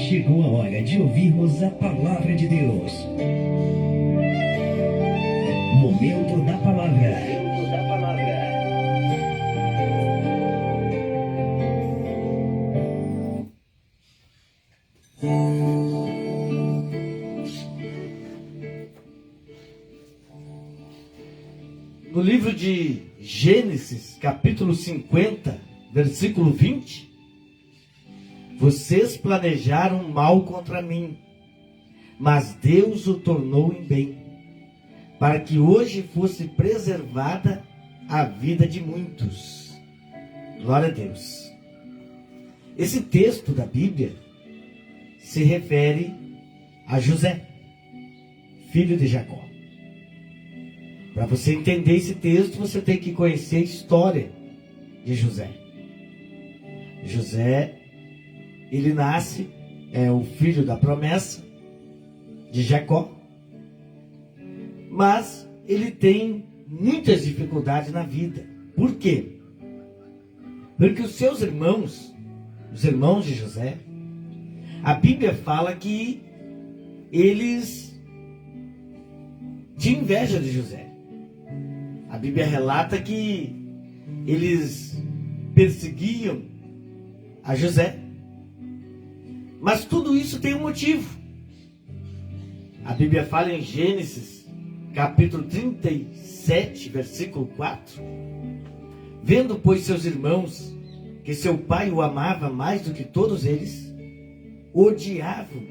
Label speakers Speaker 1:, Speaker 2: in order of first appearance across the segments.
Speaker 1: Chegou a hora de ouvirmos a palavra de Deus. Momento da palavra.
Speaker 2: No livro de Gênesis, capítulo 50, versículo 20, vocês planejaram mal contra mim, mas Deus o tornou em bem, para que hoje fosse preservada a vida de muitos. Glória a Deus. Esse texto da Bíblia se refere a José, filho de Jacó. Para você entender esse texto, você tem que conhecer a história de José. José, ele nasce, é o filho da promessa de Jacó, mas ele tem muitas dificuldades na vida. Por quê? Porque os seus irmãos, os irmãos de José, a Bíblia fala que eles tinham inveja de José. A Bíblia relata que eles perseguiam a José. Mas tudo isso tem um motivo. A Bíblia fala em Gênesis, capítulo 37, versículo 4. Vendo, pois, seus irmãos, que seu pai o amava mais do que todos eles, odiavam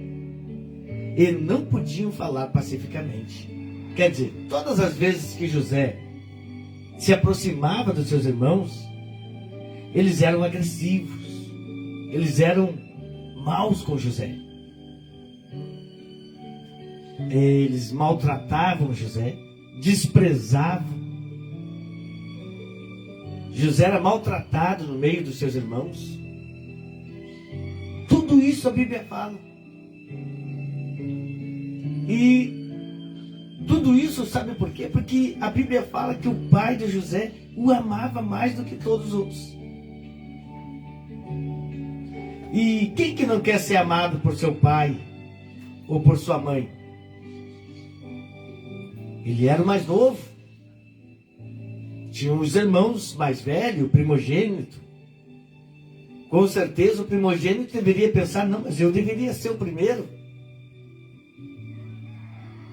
Speaker 2: e não podiam falar pacificamente. Quer dizer, todas as vezes que José se aproximava dos seus irmãos, eles eram agressivos, eles eram maus com José. Eles maltratavam José, desprezavam. José era maltratado no meio dos seus irmãos. Tudo isso a Bíblia fala. E tudo isso, sabe por quê? Porque a Bíblia fala que o pai de José o amava mais do que todos os outros. E quem que não quer ser amado por seu pai ou por sua mãe? Ele era o mais novo. Tinha os irmãos mais velhos, o primogênito. Com certeza o primogênito deveria pensar, não, mas eu deveria ser o primeiro.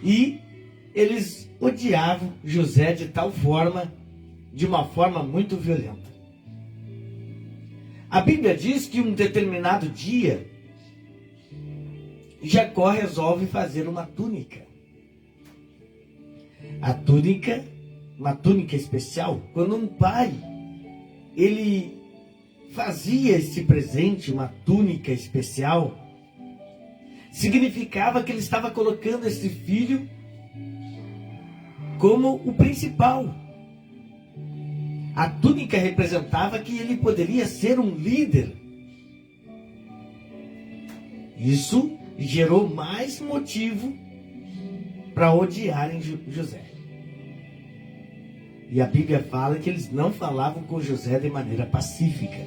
Speaker 2: E eles odiavam José de tal forma, de uma forma muito violenta. A Bíblia diz que um determinado dia, Jacó resolve fazer uma túnica. A túnica, uma túnica especial, quando um pai, ele fazia esse presente, uma túnica especial, significava que ele estava colocando esse filho como o principal. A túnica representava que ele poderia ser um líder. Isso gerou mais motivo para odiarem José. E a Bíblia fala que eles não falavam com José de maneira pacífica.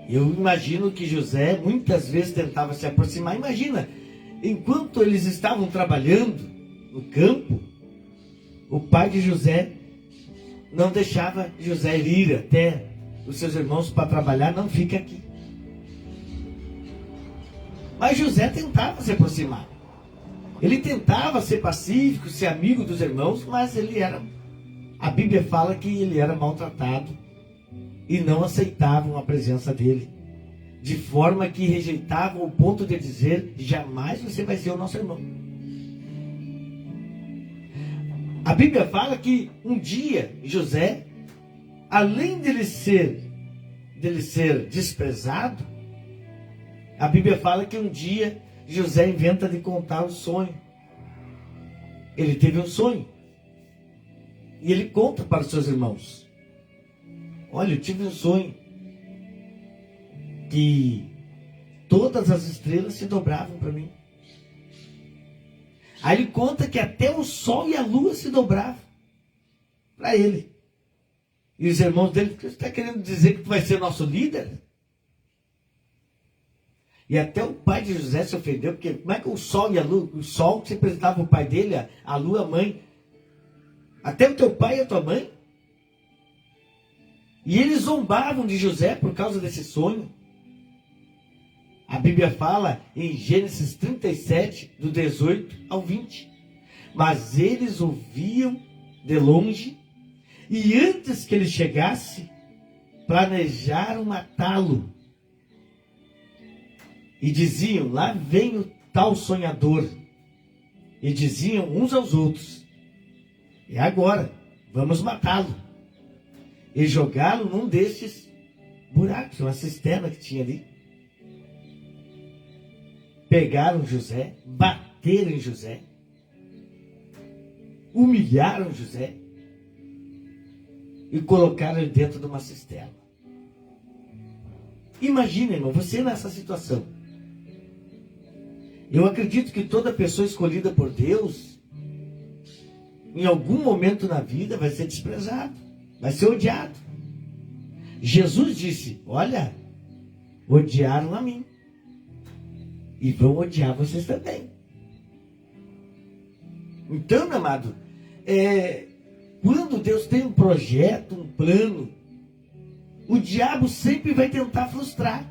Speaker 2: Eu imagino que José muitas vezes tentava se aproximar. Imagina, enquanto eles estavam trabalhando no campo, o pai de José não deixava José ir até os seus irmãos para trabalhar. Não, fica aqui. Mas José tentava se aproximar. Ele tentava ser pacífico, ser amigo dos irmãos, mas a Bíblia fala que ele era maltratado e não aceitavam a presença dele, de forma que rejeitavam ao ponto de dizer, jamais você vai ser o nosso irmão. A Bíblia fala que um dia José, além dele ser desprezado, a Bíblia fala que um dia José inventa de contar um sonho. Ele teve um sonho. E ele conta para os seus irmãos. Olha, eu tive um sonho que todas as estrelas se dobravam para mim. Aí ele conta que até o sol e a lua se dobravam para ele. E os irmãos dele, você está querendo dizer que tu vai ser nosso líder? E até o pai de José se ofendeu, porque como é que o sol e a lua, o sol que representava o pai dele, a lua a mãe, até o teu pai e a tua mãe? E eles zombavam de José por causa desse sonho. A Bíblia fala em Gênesis 37, do 18 ao 20. Mas eles ouviam de longe, e antes que ele chegasse, planejaram matá-lo. E diziam, lá vem o tal sonhador. E diziam uns aos outros, é agora, vamos matá-lo. E jogá-lo num destes buracos, uma cisterna que tinha ali. Pegaram José, bateram em José, humilharam José e colocaram ele dentro de uma cisterna. Imagina, irmão, você nessa situação. Eu acredito que toda pessoa escolhida por Deus, em algum momento na vida, vai ser desprezado, vai ser odiado. Jesus disse, olha, odiaram a mim. E vão odiar vocês também. Então, meu amado, quando Deus tem um projeto, um plano, o diabo sempre vai tentar frustrar.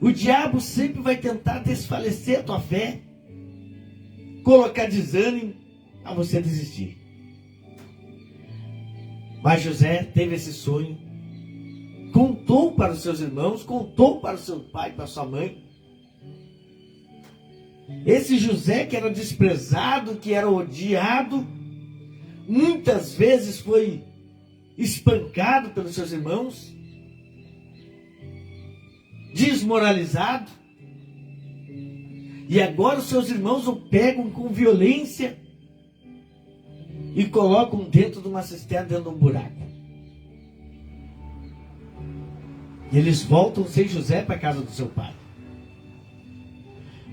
Speaker 2: O diabo sempre vai tentar desfalecer a tua fé, colocar desânimo a você desistir. Mas José teve esse sonho, contou para os seus irmãos, contou para o seu pai, para a sua mãe. Esse José que era desprezado, que era odiado, muitas vezes foi espancado pelos seus irmãos, desmoralizado, e agora os seus irmãos o pegam com violência e colocam dentro de uma cisterna, dentro de um buraco. E eles voltam sem José para a casa do seu pai.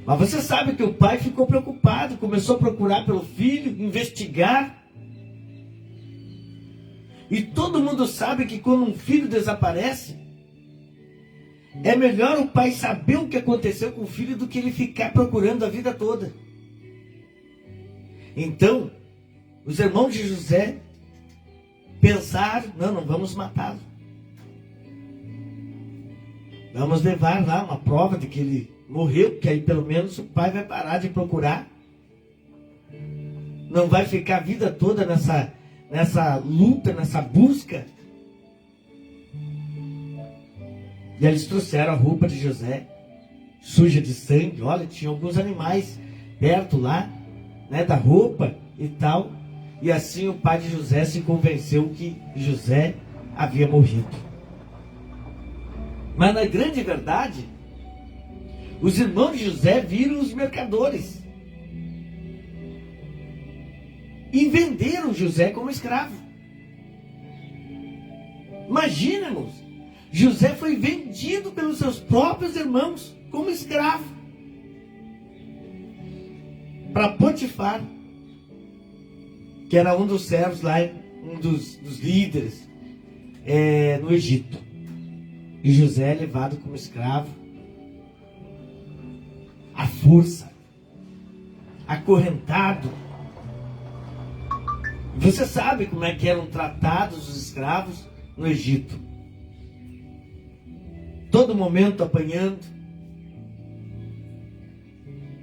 Speaker 2: Mas você sabe que o pai ficou preocupado, começou a procurar pelo filho, investigar. E todo mundo sabe que quando um filho desaparece, é melhor o pai saber o que aconteceu com o filho do que ele ficar procurando a vida toda. Então, os irmãos de José pensaram, não vamos matá-lo. Vamos levar lá uma prova de que ele morreu, que aí pelo menos o pai vai parar de procurar. Não vai ficar a vida toda nessa luta, nessa busca. E eles trouxeram a roupa de José, suja de sangue. Olha, tinha alguns animais perto lá, né, da roupa e tal. E assim o pai de José se convenceu que José havia morrido. Mas na grande verdade, os irmãos de José viram os mercadores e venderam José como escravo. Imagina, irmãos, José foi vendido pelos seus próprios irmãos como escravo para Potifar, que era um dos servos lá, um dos líderes no Egito. E José é levado como escravo, à força, acorrentado. Você sabe como é que eram tratados os escravos no Egito? Todo momento apanhando.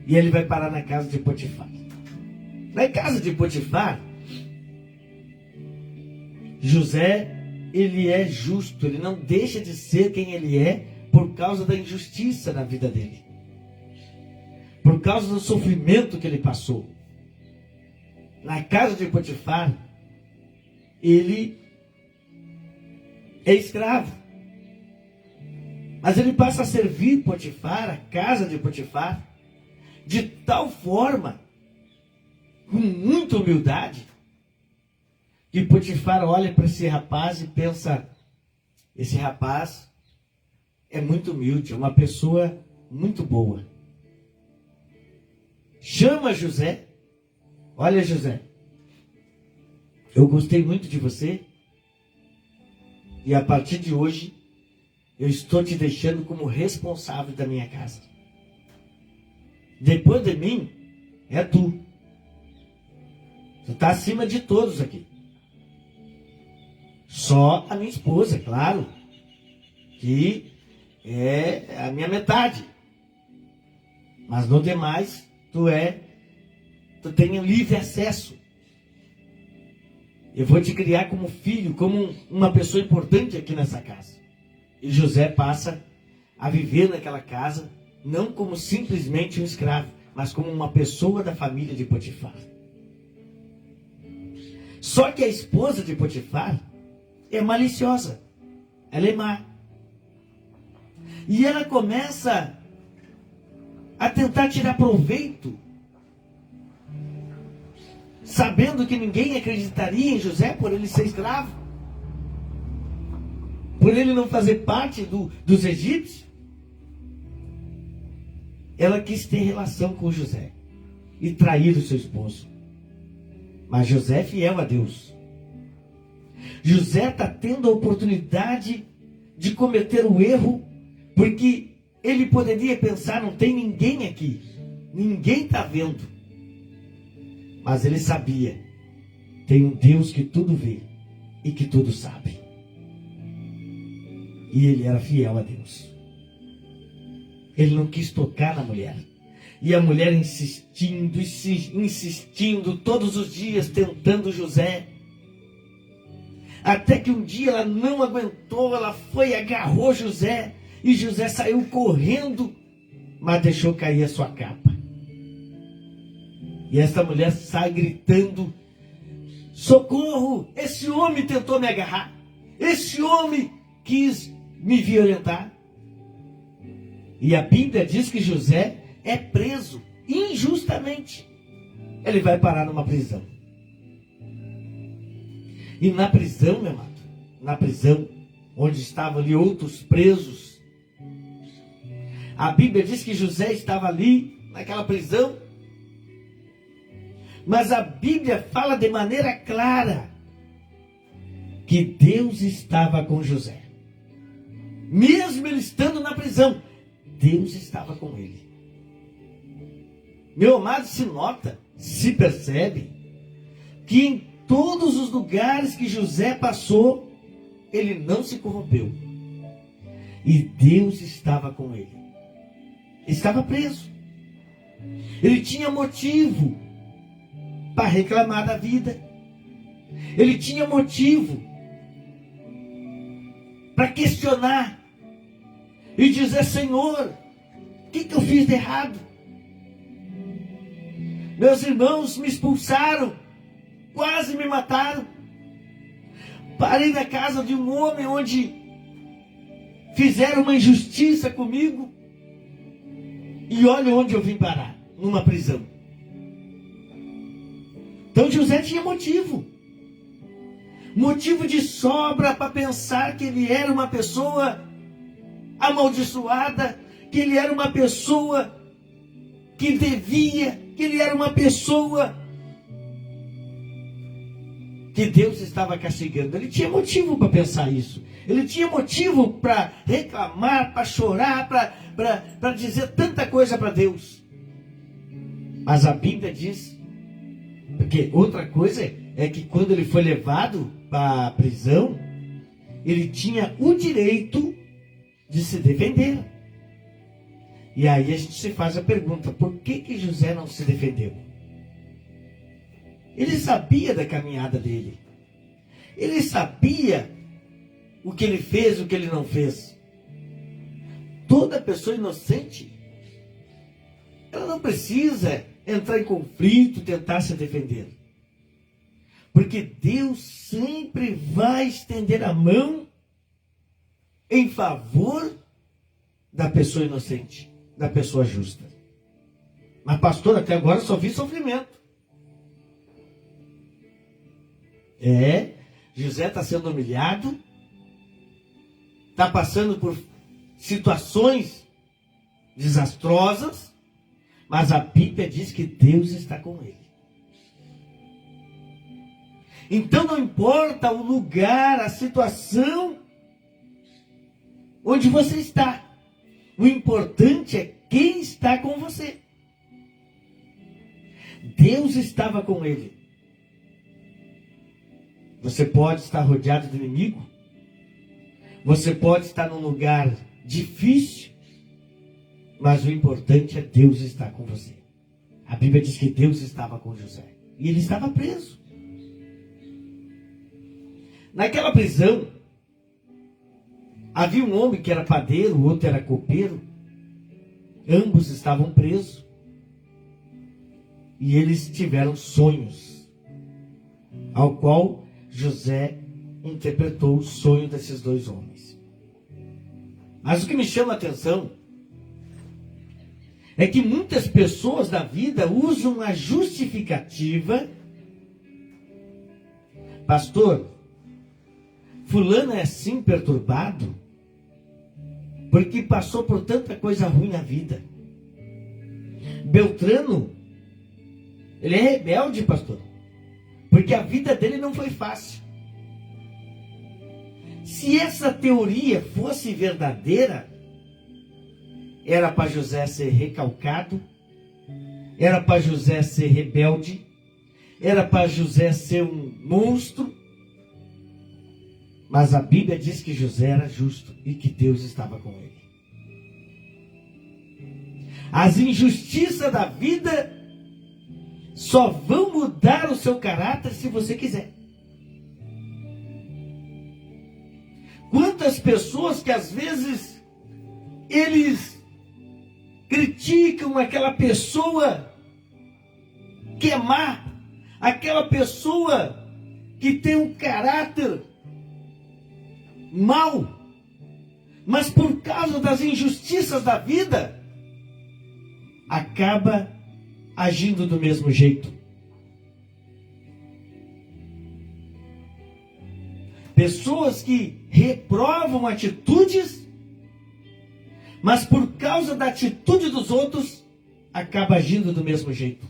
Speaker 2: E ele vai parar na casa de Potifar. Na casa de Potifar, José, ele é justo, ele não deixa de ser quem ele é por causa da injustiça na vida dele. Por causa do sofrimento que ele passou. Na casa de Potifar, ele é escravo. Mas ele passa a servir Potifar, a casa de Potifar, de tal forma, com muita humildade, que Potifar olha para esse rapaz e pensa, esse rapaz é muito humilde, é uma pessoa muito boa. Chama José. Olha, José, eu gostei muito de você, e a partir de hoje eu estou te deixando como responsável da minha casa. Depois de mim, é tu. Tu está acima de todos aqui. Só a minha esposa, claro, que é a minha metade. Mas no demais, tu tem livre acesso. Eu vou te criar como filho, como uma pessoa importante aqui nessa casa. E José passa a viver naquela casa, não como simplesmente um escravo, mas como uma pessoa da família de Potifar. Só que a esposa de Potifar é maliciosa. Ela é má. E ela começa a tentar tirar proveito, sabendo que ninguém acreditaria em José por ele ser escravo, por ele não fazer parte dos egípcios. Ela quis ter relação com José e trair o seu esposo. Mas José é fiel a Deus. José está tendo a oportunidade de cometer o erro, porque ele poderia pensar, não tem ninguém aqui, ninguém está vendo. Mas ele sabia, tem um Deus que tudo vê e que tudo sabe. E ele era fiel a Deus. Ele não quis tocar na mulher. E a mulher insistindo, insistindo, todos os dias tentando José. Até que um dia ela não aguentou, ela foi e agarrou José. E José saiu correndo, mas deixou cair a sua capa. E essa mulher sai gritando: socorro, esse homem tentou me agarrar. Esse homem quis me violentar. E a Bíblia diz que José é preso injustamente. Ele vai parar numa prisão. E na prisão, meu amado, na prisão, onde estavam ali outros presos, a Bíblia diz que José estava ali, naquela prisão, mas a Bíblia fala de maneira clara que Deus estava com José. Mesmo ele estando na prisão, Deus estava com ele. Meu amado, se nota, se percebe, que em todos os lugares que José passou, ele não se corrompeu. E Deus estava com ele. Estava preso. Ele tinha motivo para reclamar da vida. Ele tinha motivo para questionar e dizer: Senhor, o que eu fiz de errado? Meus irmãos me expulsaram, quase me mataram. Parei na casa de um homem onde fizeram uma injustiça comigo. E olha onde eu vim parar, numa prisão. Então José tinha motivo. Motivo de sobra para pensar que ele era uma pessoa amaldiçoada, que ele era uma pessoa que devia, que ele era uma pessoa que Deus estava castigando. Ele tinha motivo para pensar isso. Ele tinha motivo para reclamar, para chorar, para dizer tanta coisa para Deus. Mas a Bíblia diz, porque outra coisa é que quando ele foi levado para a prisão, ele tinha o direito de se defender. E aí a gente se faz a pergunta: por que José não se defendeu? Ele sabia da caminhada dele. Ele sabia o que ele fez, o que ele não fez. Toda pessoa inocente, ela não precisa entrar em conflito, tentar se defender. Porque Deus sempre vai estender a mão em favor da pessoa inocente, da pessoa justa. Mas pastor, até agora só vi sofrimento. José está sendo humilhado, está passando por situações desastrosas, mas a Bíblia diz que Deus está com ele. Então não importa o lugar, a situação onde você está. O importante é quem está com você. Deus estava com ele. Você pode estar rodeado do inimigo. Você pode estar num lugar difícil. Mas o importante é Deus estar com você. A Bíblia diz que Deus estava com José. E ele estava preso. Naquela prisão, havia um homem que era padeiro, o outro era copeiro. Ambos estavam presos. E eles tiveram sonhos, ao qual José interpretou o sonho desses dois homens. Mas o que me chama a atenção é que muitas pessoas da vida usam a justificativa. Pastor, fulano é assim perturbado porque passou por tanta coisa ruim na vida. Beltrano, ele é rebelde, pastor, porque a vida dele não foi fácil. Se essa teoria fosse verdadeira, era para José ser recalcado, era para José ser rebelde, era para José ser um monstro. Mas a Bíblia diz que José era justo e que Deus estava com ele. As injustiças da vida só vão mudar o seu caráter se você quiser. Quantas pessoas que às vezes eles criticam aquela pessoa que é má, aquela pessoa que tem um caráter mau, mas por causa das injustiças da vida, acaba agindo do mesmo jeito. Pessoas que reprovam atitudes, mas por causa da atitude dos outros, acaba agindo do mesmo jeito.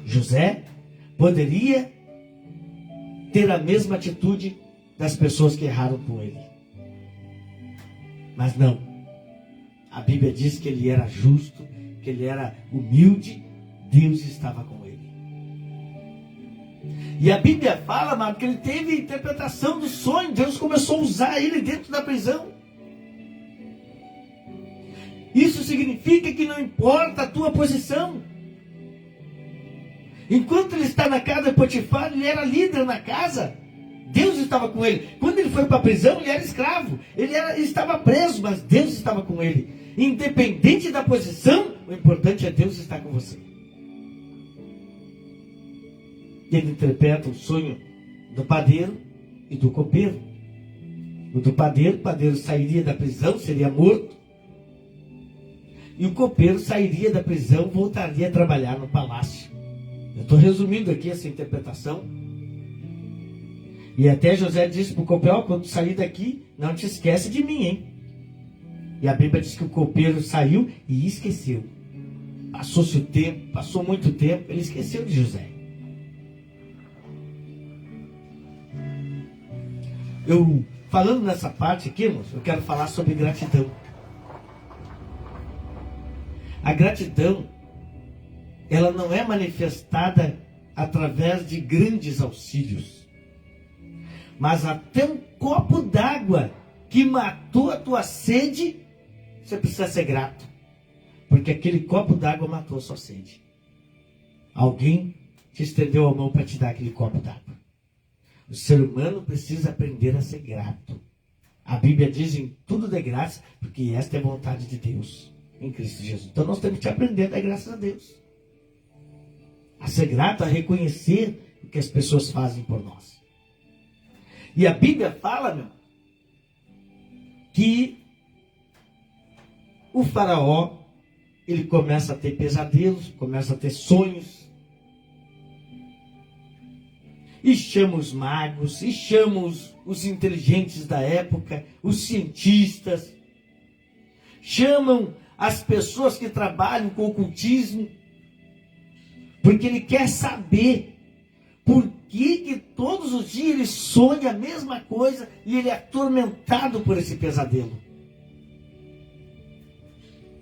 Speaker 2: José poderia ter a mesma atitude das pessoas que erraram com ele. Mas não. A Bíblia diz que ele era justo, que ele era humilde, Deus estava com ele. E a Bíblia fala, amado, que ele teve interpretação do sonho, Deus começou a usar ele dentro da prisão. Isso significa que não importa a tua posição. Enquanto ele está na casa de Potifar, ele era líder na casa. Deus estava com ele. Quando ele foi para a prisão, ele era escravo. Ele estava preso, mas Deus estava com ele. Independente da posição, o importante é Deus estar com você. Ele interpreta o sonho do padeiro e do copeiro. O do padeiro, o padeiro sairia da prisão, seria morto. E o copeiro sairia da prisão, voltaria a trabalhar no palácio. Eu estou resumindo aqui essa interpretação. E até José disse para o copeiro: quando sair daqui, não te esquece de mim, hein? E a Bíblia diz que o copeiro saiu e esqueceu. Passou-se o tempo, passou muito tempo, ele esqueceu de José. Falando nessa parte aqui, irmãos, eu quero falar sobre gratidão. A gratidão, ela não é manifestada através de grandes auxílios. Mas até um copo d'água que matou a tua sede, você precisa ser grato. Porque aquele copo d'água matou a sua sede. Alguém te estendeu a mão para te dar aquele copo d'água. O ser humano precisa aprender a ser grato. A Bíblia diz: em tudo dê graça, porque esta é a vontade de Deus em Cristo Jesus. Então nós temos que aprender a dar graças a Deus. A ser grato, a reconhecer o que as pessoas fazem por nós. E a Bíblia fala, que o faraó, ele começa a ter pesadelos, começa a ter sonhos. E chama os magos, e chama os inteligentes da época, os cientistas. Chamam as pessoas que trabalham com ocultismo. Porque ele quer saber Por que todos os dias ele sonha a mesma coisa e ele é atormentado por esse pesadelo?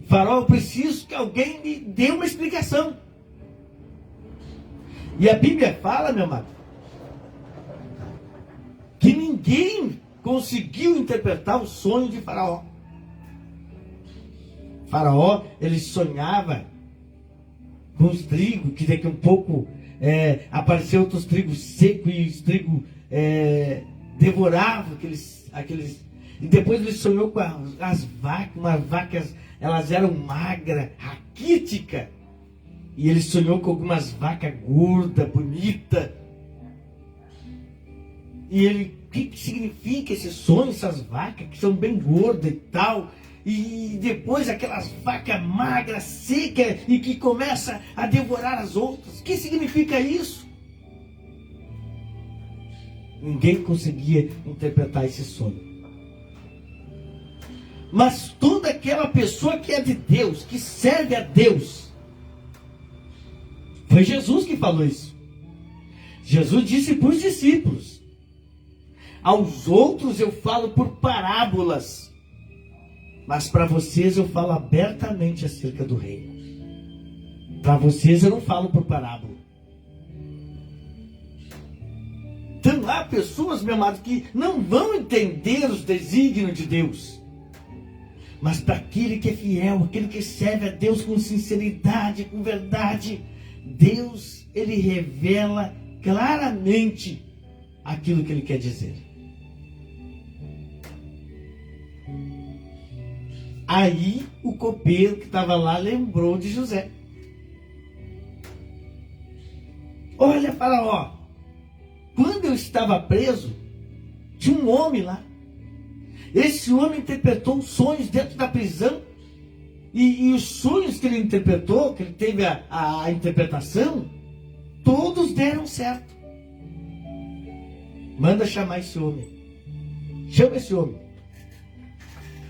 Speaker 2: Faraó, eu preciso que alguém me dê uma explicação. E a Bíblia fala, meu amado, que ninguém conseguiu interpretar o sonho de Faraó. Faraó, ele sonhava com os trigos, que daqui a um pouco apareceu outros trigos secos e os trigos devoravam aqueles. E depois ele sonhou com as vacas, umas vacas, elas eram magras, raquíticas. E ele sonhou com algumas vacas gordas, bonitas. E ele, o que significa esse sonho, essas vacas que são bem gordas e tal? E depois aquelas vacas magras, secas e que começa a devorar as outras. O que significa isso? Ninguém conseguia interpretar esse sonho. Mas toda aquela pessoa que é de Deus, que serve a Deus, foi Jesus que falou isso. Jesus disse para os discípulos: aos outros eu falo por parábolas, mas para vocês eu falo abertamente acerca do reino. Para vocês eu não falo por parábola. Então há pessoas, meu amado, que não vão entender os desígnios de Deus. Mas para aquele que é fiel, aquele que serve a Deus com sinceridade, com verdade, Deus, ele revela claramente aquilo que ele quer dizer. Aí o copeiro que estava lá lembrou de José. Olha, Faraó, quando eu estava preso, tinha um homem lá. Esse homem interpretou os sonhos dentro da prisão. E os sonhos que ele interpretou, que ele teve a interpretação, todos deram certo. Manda chamar esse homem. Chama esse homem.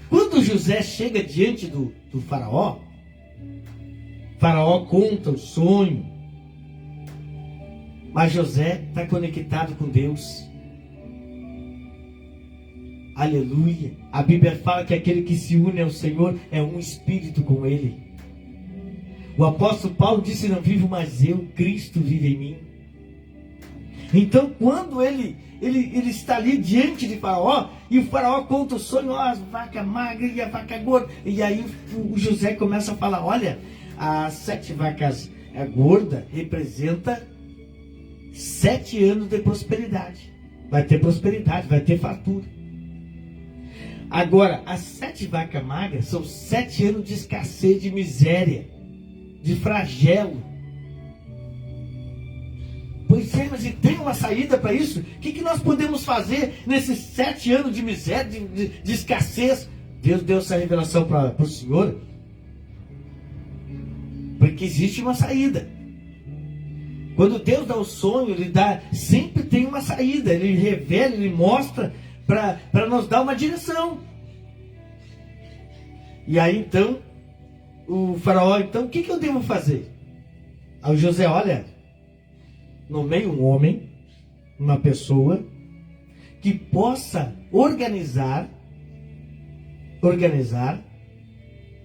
Speaker 2: Quando José chega diante do Faraó, Faraó conta o sonho. Mas José está conectado com Deus. Aleluia. A Bíblia fala que aquele que se une ao Senhor é um espírito com Ele. O apóstolo Paulo disse: não vivo mais eu, Cristo vive em mim. Então quando ele está ali diante de Faraó, e o Faraó conta o sonho, as vacas magras e a vaca gorda. E aí o José começa a falar: olha, as 7 vacas gordas representa 7 anos de prosperidade. Vai ter prosperidade, vai ter fartura. Agora, as 7 vacas magras são 7 anos de escassez, de miséria, de flagelo. Pois é, mas e tem uma saída para isso? O que nós podemos fazer nesses 7 anos de miséria, de escassez? Deus deu essa revelação para o Senhor, porque existe uma saída. Quando Deus dá o sonho, Ele dá, sempre tem uma saída. Ele revela, Ele mostra para nos dar uma direção. E aí então, o Faraó, então, o que eu devo fazer? Aí o José, olha, nomeia um homem, uma pessoa, que possa organizar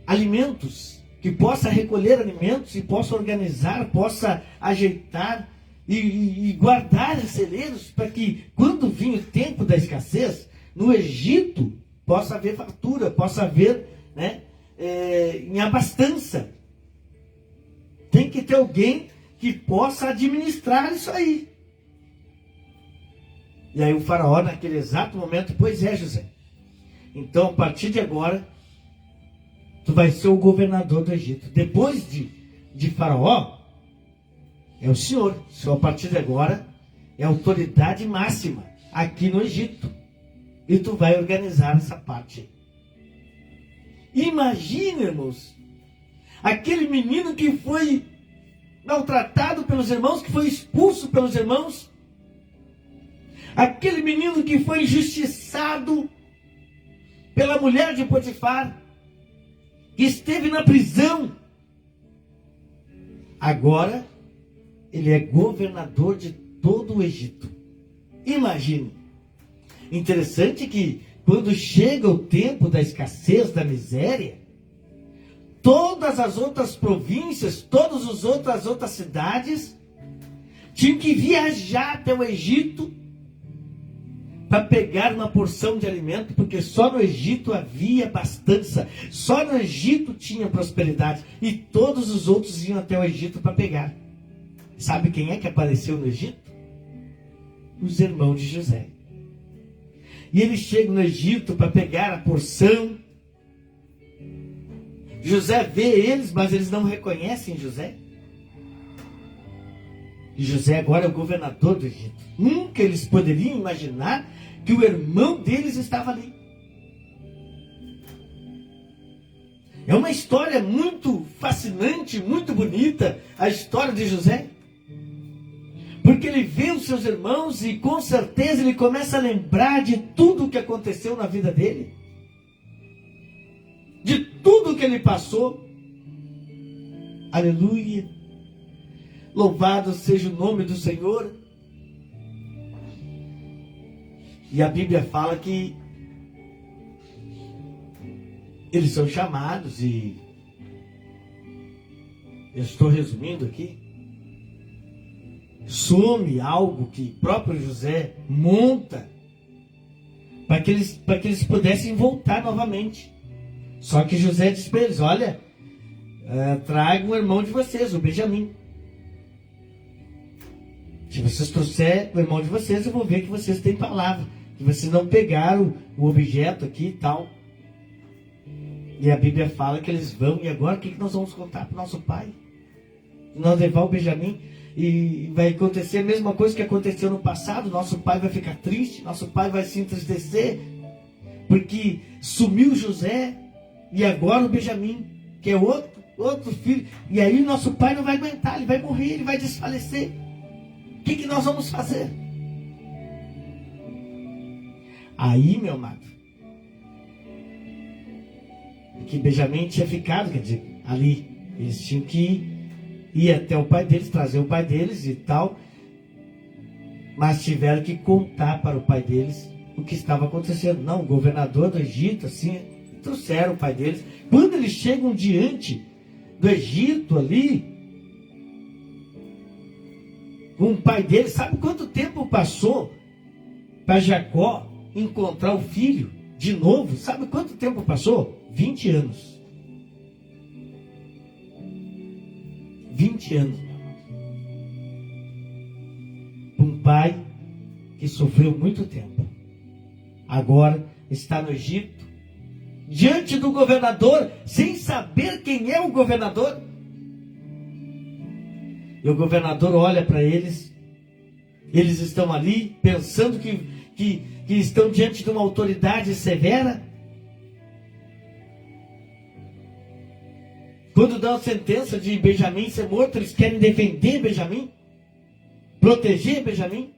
Speaker 2: alimentos, que possa recolher alimentos e possa organizar, possa ajeitar e guardar em celeiros, para que quando vir o tempo da escassez, no Egito, possa haver fartura, possa haver, em abastança. Tem que ter alguém que possa administrar isso aí. E aí o Faraó, naquele exato momento: pois é, José, então a partir de agora tu vai ser o governador do Egito. Depois de Faraó, é o Senhor. O Senhor, a partir de agora, é a autoridade máxima aqui no Egito. E tu vai organizar essa parte. Imagina, irmãos, aquele menino que foi maltratado pelos irmãos, que foi expulso pelos irmãos. Aquele menino que foi injustiçado pela mulher de Potifar, que esteve na prisão. Agora, ele é governador de todo o Egito. Imagine. Interessante que quando chega o tempo da escassez, da miséria, todas as outras províncias, todas as outras cidades tinham que viajar até o Egito para pegar uma porção de alimento, porque só no Egito havia abastança, só no Egito tinha prosperidade, e todos os outros iam até o Egito para pegar. Sabe quem é que apareceu no Egito? Os irmãos de José. E eles chegam no Egito para pegar a porção. José vê eles, mas eles não reconhecem José. E José agora é o governador do Egito. Nunca eles poderiam imaginar que o irmão deles estava ali. É uma história muito fascinante, muito bonita, a história de José. Porque ele vê os seus irmãos e com certeza ele começa a lembrar de tudo o que aconteceu na vida dele. De tudo que ele passou. Aleluia. Louvado seja o nome do Senhor. E a Bíblia fala que eles são chamados, e eu estou resumindo aqui. Some algo que próprio José monta para que eles pudessem voltar novamente. Só que José diz para eles: olha, traga o irmão de vocês, o Benjamim. Se vocês trouxerem o irmão de vocês, eu vou ver que vocês têm palavra, que vocês não pegaram o objeto aqui e tal. E a Bíblia fala que eles vão, e agora o que nós vamos contar para o nosso pai? Nós levar o Benjamim, e vai acontecer a mesma coisa que aconteceu no passado. Nosso pai vai ficar triste, nosso pai vai se entristecer, porque sumiu José, e agora o Benjamim, que é outro filho, e aí nosso pai não vai aguentar, ele vai morrer, ele vai desfalecer. O que nós vamos fazer? Aí, meu amado, que Benjamim tinha ficado, quer dizer, ali, eles tinham que ir até o pai deles, trazer o pai deles e tal, mas tiveram que contar para o pai deles o que estava acontecendo. Não, o governador do Egito, assim, trouxeram o pai deles. Quando eles chegam diante do Egito ali, com o pai deles, sabe quanto tempo passou para Jacó encontrar o filho de novo? Sabe quanto tempo passou? 20 anos. 20 anos. Um pai que sofreu muito tempo. Agora está no Egito, diante do governador, sem saber quem é o governador. E o governador olha para eles. Eles estão ali pensando que estão diante de uma autoridade severa. Quando dão a sentença de Benjamim ser morto, eles querem defender Benjamim, proteger Benjamim.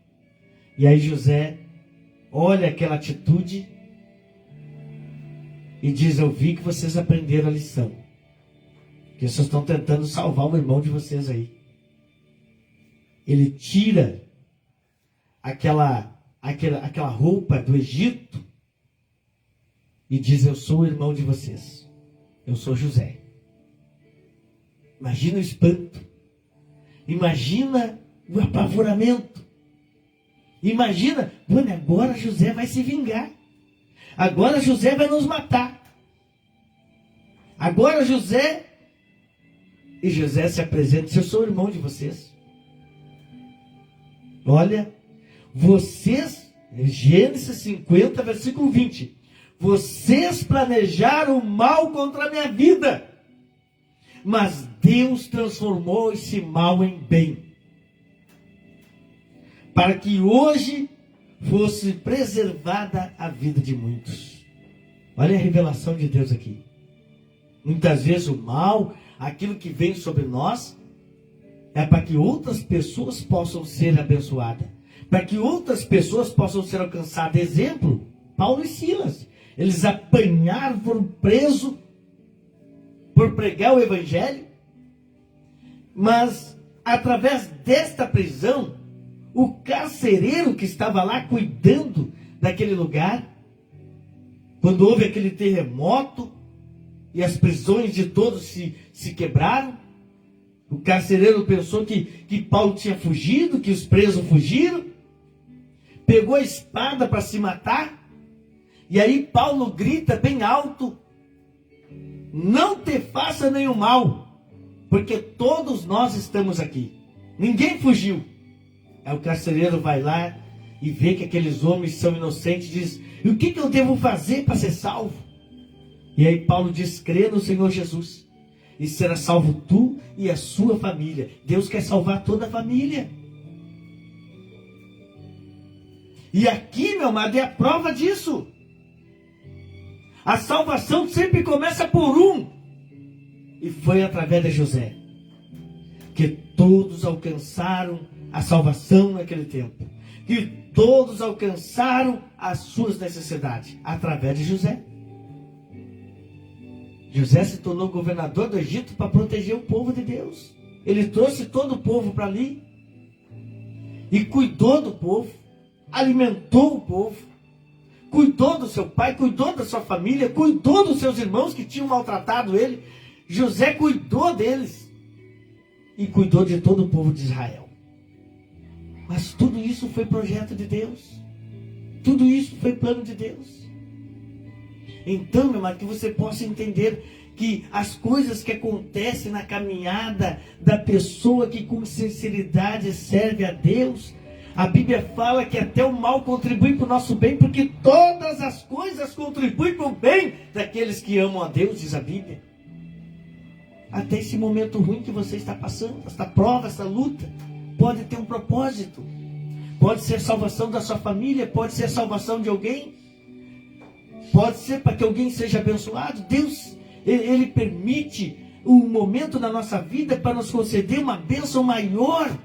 Speaker 2: E aí José olha aquela atitude e diz: eu vi que vocês aprenderam a lição, que vocês estão tentando salvar o irmão de vocês aí. Ele tira aquela roupa do Egito e diz: eu sou o irmão de vocês, eu sou José. Imagina o espanto, imagina o apavoramento, imagina, mano, agora José vai se vingar, agora José vai nos matar, agora José. E José se apresenta e diz: eu sou o irmão de vocês. Olha, vocês, Gênesis 50, versículo 20, vocês planejaram mal contra a minha vida, mas Deus transformou esse mal em bem, para que hoje fosse preservada a vida de muitos. Olha a revelação de Deus aqui. Muitas vezes o mal, aquilo que vem sobre nós, é para que outras pessoas possam ser abençoadas, para que outras pessoas possam ser alcançadas. Exemplo, Paulo e Silas. Eles apanharam, foram presos por pregar o Evangelho, mas através desta prisão, o carcereiro que estava lá cuidando daquele lugar, quando houve aquele terremoto e as prisões de todos se quebraram, o carcereiro pensou que Paulo tinha fugido, que os presos fugiram, pegou a espada para se matar, e aí Paulo grita bem alto: não te faça nenhum mal, porque todos nós estamos aqui, ninguém fugiu. Aí o carcereiro vai lá e vê que aqueles homens são inocentes, diz: e o que eu devo fazer para ser salvo? E aí Paulo diz: crê no Senhor Jesus, e será salvo tu e a sua família. Deus quer salvar toda a família. E aqui, meu amado, é a prova disso. A salvação sempre começa por um. E foi através de José que todos alcançaram a salvação naquele tempo. Que todos alcançaram as suas necessidades através de José. José se tornou governador do Egito para proteger o povo de Deus. Ele trouxe todo o povo para ali e cuidou do povo, alimentou o povo, cuidou do seu pai, cuidou da sua família, cuidou dos seus irmãos que tinham maltratado ele. José cuidou deles e cuidou de todo o povo de Israel. Mas tudo isso foi projeto de Deus. Tudo isso foi plano de Deus. Então, meu irmão, que você possa entender que as coisas que acontecem na caminhada da pessoa que com sinceridade serve a Deus, a Bíblia fala que até o mal contribui para o nosso bem, porque todas as coisas contribuem para o bem daqueles que amam a Deus, diz a Bíblia. Até esse momento ruim que você está passando, esta prova, esta luta, pode ter um propósito. Pode ser a salvação da sua família, pode ser a salvação de alguém, pode ser para que alguém seja abençoado. Deus, Ele permite um momento na nossa vida para nos conceder uma bênção maior,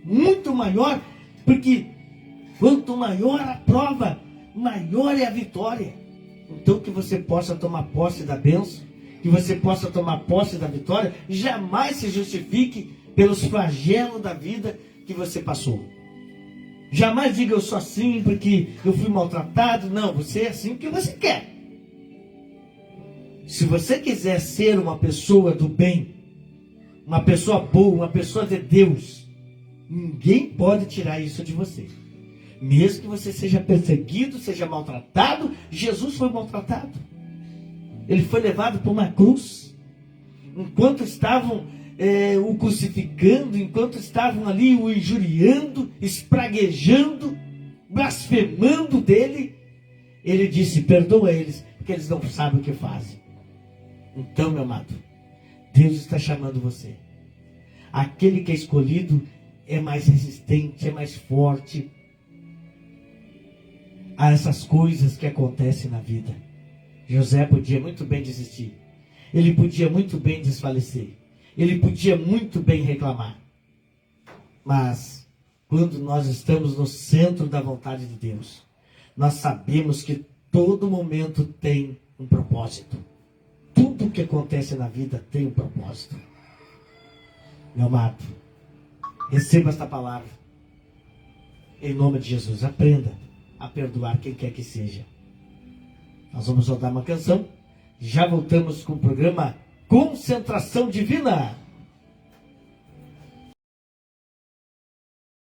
Speaker 2: muito maior, porque quanto maior a prova, maior é a vitória. Então que você possa tomar posse da bênção, que você possa tomar posse da vitória, jamais se justifique pelos flagelos da vida que você passou. Jamais diga: eu sou assim porque eu fui maltratado. Não, você é assim porque você quer. Se você quiser ser uma pessoa do bem, uma pessoa boa, uma pessoa de Deus, ninguém pode tirar isso de você. Mesmo que você seja perseguido, seja maltratado. Jesus foi maltratado. Ele foi levado por uma cruz. Enquanto estavam o crucificando, enquanto estavam ali o injuriando, espraguejando, blasfemando dele, ele disse: perdoa eles, porque eles não sabem o que fazem. Então, meu amado, Deus está chamando você. Aquele que é escolhido é mais resistente, é mais forte a essas coisas que acontecem na vida. José podia muito bem desistir. Ele podia muito bem desfalecer. Ele podia muito bem reclamar. Mas quando nós estamos no centro da vontade de Deus, nós sabemos que todo momento tem um propósito. Tudo que acontece na vida tem um propósito. Meu amado, receba esta palavra. Em nome de Jesus, aprenda a perdoar quem quer que seja. Nós vamos rodar uma canção. Já voltamos com o programa Concentração Divina.